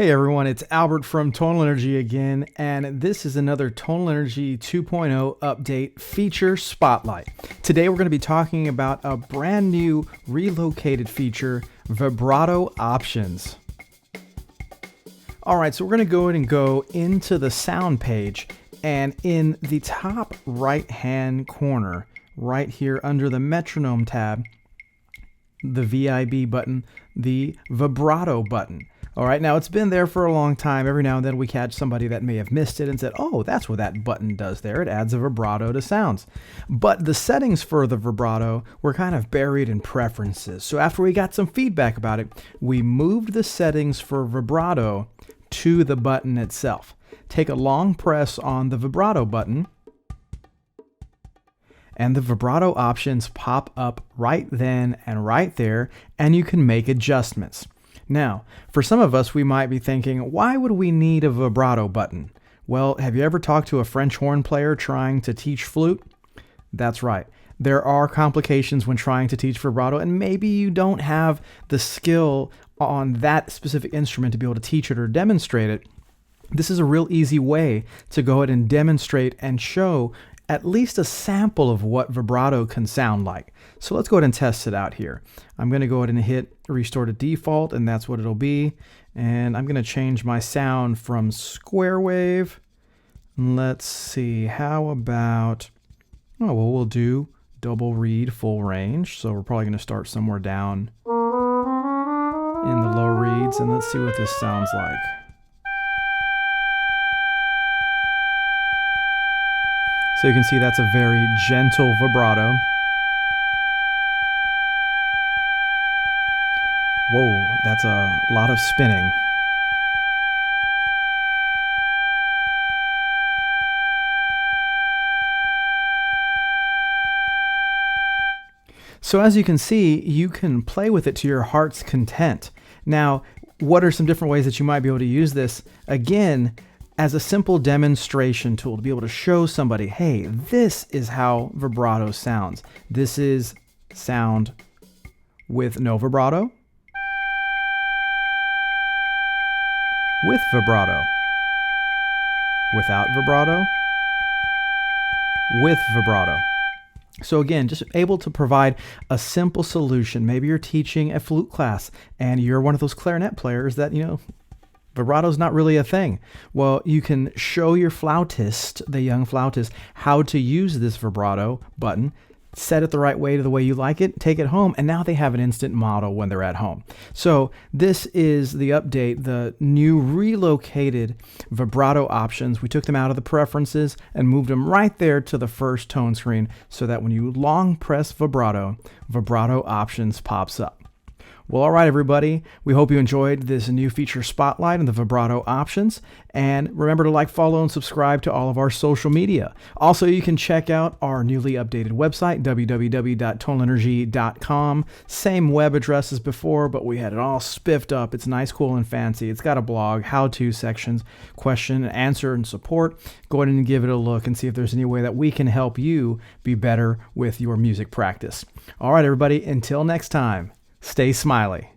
Hey everyone, it's Albert from Tonal Energy again, and this is another Tonal Energy 2.0 update feature spotlight. Today we're going to be talking about a brand new relocated feature, Vibrato Options. Alright, so we're going to go ahead and go into the sound page, and in the top right hand corner, right here under the metronome tab, the VIB button, the vibrato button. All right, now it's been there for a long time. Every now and then we catch somebody that may have missed it and said, oh, that's what that button does there. It adds a vibrato to sounds. But the settings for the vibrato were kind of buried in preferences. So after we got some feedback about it, we moved the settings for vibrato to the button itself. Take a long press on the vibrato button, and the vibrato options pop up right then and right there, and you can make adjustments. Now, for some of us, we might be thinking, why would we need a vibrato button? Well, have you ever talked to a French horn player trying to teach flute? That's right. There are complications when trying to teach vibrato, and maybe you don't have the skill on that specific instrument to be able to teach it or demonstrate it. This is a real easy way to go ahead and demonstrate and show at least a sample of what vibrato can sound like. So let's go ahead and test it out here. I'm going to go ahead and hit restore to default, and that's what it'll be. And I'm going to change my sound from square wave. Let's see, how about, oh, well, we'll do double reed full range. So we're probably going to start somewhere down in the low reeds, and let's see what this sounds like. So you can see that's a very gentle vibrato. Whoa, that's a lot of spinning. So as you can see, you can play with it to your heart's content. Now, what are some different ways that you might be able to use this? Again, as a simple demonstration tool to be able to show somebody, hey, this is how vibrato sounds. This is sound with no vibrato, with vibrato, without vibrato, with vibrato. So again, just able to provide a simple solution. Maybe you're teaching a flute class and you're one of those clarinet players that, vibrato's not really a thing. Well, you can show your flautist, the young flautist, how to use this vibrato button, set it the right way to the way you like it, take it home, and now they have an instant model when they're at home. So this is the update, the new relocated vibrato options. We took them out of the preferences and moved them right there to the first tone screen so that when you long press vibrato, vibrato options pops up. Well, all right, everybody. We hope you enjoyed this new feature spotlight on the vibrato options. And remember to like, follow, and subscribe to all of our social media. Also, you can check out our newly updated website, www.tonalenergy.com. Same web address as before, but we had it all spiffed up. It's nice, cool, and fancy. It's got a blog, how-to sections, question, answer, and support. Go ahead and give it a look and see if there's any way that we can help you be better with your music practice. All right, everybody. Until next time. Stay smiley.